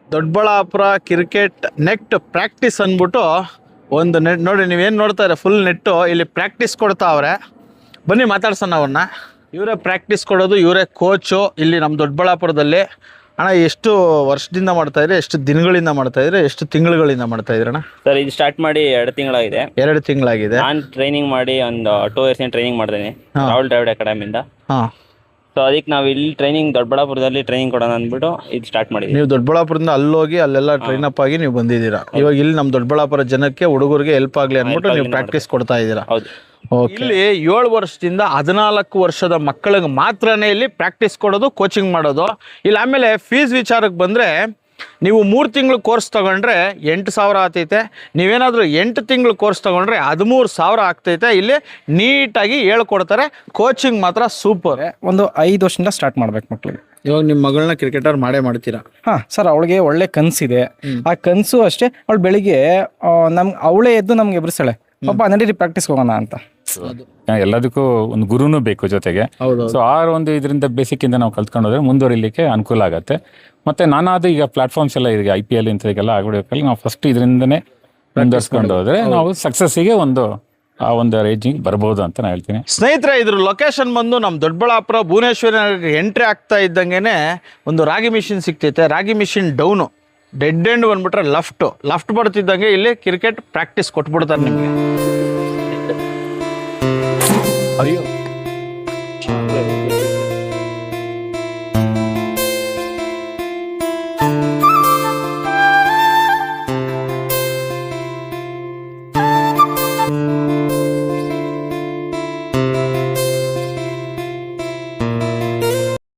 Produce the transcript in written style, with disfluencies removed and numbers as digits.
Doddaballapura cricket net practice ಅಂದ್ಬಿಟ್ಟು ಒಂದು net ನೋಡಿ, ನೀವೇನು ನೋಡ್ತಾರೆ ಫುಲ್ ನೆಟ್ಟು ಇಲ್ಲಿ ಪ್ರಾಕ್ಟೀಸ್ ಕೊಡ್ತಾವ್ರೆ. ಬನ್ನಿ ಮಾತಾಡ್ಸೋಣ ಅವ್ರನ್ನ. ಇವರೇ ಪ್ರಾಕ್ಟೀಸ್ ಕೊಡೋದು, ಇವರೇ ಕೋಚು ಇಲ್ಲಿ ನಮ್ಮ ದೊಡ್ಡಬಳ್ಳಾಪುರದಲ್ಲಿ. ಅಣ್ಣ, ಎಷ್ಟು ವರ್ಷದಿಂದ ಮಾಡ್ತಾ ಇದ್ರಿ, ಎಷ್ಟು ದಿನಗಳಿಂದ ಮಾಡ್ತಾ ಇದ್ರಿ, ಎಷ್ಟು ತಿಂಗಳುಗಳಿಂದ ಮಾಡ್ತಾ ಇದ್ರಣ್ಣ? ಸರ್ ಇದು ಸ್ಟಾರ್ಟ್ ಮಾಡಿ 2 ತಿಂಗಳಾಗಿದೆ. 2 ತಿಂಗಳಾಗಿದೆ. ನಾನು ಟ್ರೈನಿಂಗ್ ಮಾಡಿ ಒಂದು 2 ಇಯರ್ಸ್ ಟ್ರೈನಿಂಗ್ ಮಾಡಿದ್ದೀನಿ ರಾಹುಲ್ ದ್ರಾವಿಡ್ ಅಕಾಡೆಮಿಯಿಂದ. ಹಾಂ. ಸೊ ಅದಕ್ಕೆ ನಾವು ಇಲ್ಲಿ ಟ್ರೈನಿಂಗ್ ದೊಡ್ಡಬಳ್ಳಾಪುರದಲ್ಲಿ ಟ್ರೈನಿಂಗ್ ಕೊಡೋಣ ಅಂದ್ಬಿಟ್ಟು ಇದು ಸ್ಟಾರ್ಟ್ ಮಾಡಿದ್ವಿ. ನೀವು ದೊಡ್ಡಬಳ್ಳಾಪುರದಿಂದ ಅಲ್ಲೋಗಿ ಅಲ್ಲೆಲ್ಲ ಟ್ರೈನ್ ಅಪ್ ಆಗಿ ನೀವು ಬಂದಿದ್ದೀರಾ. ಇವಾಗ ಇಲ್ಲಿ ನಮ್ಮ ದೊಡ್ಡಬಳ್ಳಾಪುರ ಜನಕ್ಕೆ, ಹುಡುಗರಿಗೆ ಹೆಲ್ಪ್ ಆಗಲಿ ಅಂದ್ಬಿಟ್ಟು ನೀವು ಪ್ರಾಕ್ಟೀಸ್ ಕೊಡ್ತಾ ಇದ್ದೀರಾ. ಹೌದು. ಇಲ್ಲಿ 7 ವರ್ಷದಿಂದ 14 ವರ್ಷದ ಮಕ್ಕಳಿಗೆ ಮಾತ್ರನೇ ಇಲ್ಲಿ ಪ್ರಾಕ್ಟೀಸ್ ಕೊಡೋದು, ಕೋಚಿಂಗ್ ಮಾಡೋದು. ಇಲ್ಲಿ ಆಮೇಲೆ ಫೀಸ್ ವಿಚಾರಕ್ಕೆ ಬಂದರೆ, ನೀವು 3 ತಿಂಗಳು ಕೋರ್ಸ್ ತೊಗೊಂಡ್ರೆ 8,000 ಆಗ್ತೈತೆ. ನೀವೇನಾದರೂ 8 ತಿಂಗಳು ಕೋರ್ಸ್ ತೊಗೊಂಡ್ರೆ 13,000 ಆಗ್ತೈತೆ. ಇಲ್ಲಿ ನೀಟಾಗಿ ಹೇಳ್ಕೊಡ್ತಾರೆ. ಕೋಚಿಂಗ್ ಮಾತ್ರ ಸೂಪರ್. ಒಂದು 5 ವರ್ಷದಿಂದ ಸ್ಟಾರ್ಟ್ ಮಾಡ್ಬೇಕು ಮಕ್ಕಳಿಗೆ. ಇವಾಗ ನಿಮ್ಮ ಮಗಳನ್ನ ಕ್ರಿಕೆಟರ್ ಮಾಡ್ತೀರಾ? ಹಾಂ ಸರ್, ಅವಳಿಗೆ ಒಳ್ಳೆ ಕನಸಿದೆ. ಆ ಕನಸು ಅಷ್ಟೇ, ಅವಳು ಬೆಳಿಗ್ಗೆ ಅವಳೇ ಎದ್ದು ನಮ್ಗೆ ಎಬ್ರಿಸ್ತಾಳೆ, ಪಾಪ ನಡೀರಿ ಪ್ರಾಕ್ಟೀಸ್ಗೆ ಹೋಗೋಣ ಅಂತ. ಎಲ್ಲದಕ್ಕೂ ಒಂದು ಗುರುನೂ ಬೇಕು ಜೊತೆಗೆ. ಸೊ ಆ ಒಂದು ಇದರಿಂದ ಬೇಸಿಕ್ ಇಂದ ನಾವು ಕಲ್ತ್ಕೊಂಡೋದ್ರೆ ಮುಂದುವರಿಲಿಕ್ಕೆ ಅನುಕೂಲ ಆಗುತ್ತೆ. ಮತ್ತೆ ನಾನಾದ್ರೂ ಈಗ ಪ್ಲಾಟ್ಫಾರ್ಮ್ಸ್ ಎಲ್ಲ ಈಗ IPL ಇಂಥದಕ್ಕೆಲ್ಲ ಆಗ್ಬಿಡಬೇಕಲ್ಲ, ನಾವು ಫಸ್ಟ್ ಇದರಿಂದನೇ ಮುಂದುವರ್ಸ್ಕೊಂಡು ಹೋದ್ರೆ ನಾವು ಸಕ್ಸಸ್ಸಿಗೆ ಆ ಒಂದು ರೇಂಜಿಂಗ್ ಬರ್ಬೋದು ಅಂತ ನಾನು ಹೇಳ್ತೀನಿ. ಸ್ನೇಹಿತರೆ, ಇದ್ರ ಲೊಕೇಶನ್ ಬಂದು ನಮ್ಮ ದೊಡ್ಡಬಳ್ಳಾಪುರ ಭುವನೇಶ್ವರಿ ಎಂಟ್ರಿ ಆಗ್ತಾ ಇದ್ದಂಗೆ ಒಂದು ರಾಗಿ ಮಿಷಿನ್ ಸಿಗ್ತೈತೆ. ರಾಗಿ ಮಿಷಿನ್ ಡೌನು ಡೆಡ್ ಎಂಡ್ ಬಂದ್ಬಿಟ್ರೆ ಲೆಫ್ಟ್ ಬರ್ತಿದ್ದಂಗೆ ಇಲ್ಲಿ ಕ್ರಿಕೆಟ್ ಪ್ರಾಕ್ಟೀಸ್ ಕೊಟ್ಬಿಡ್ತಾರೆ ನಿಮಗೆ. ಅಯ್ಯೋ.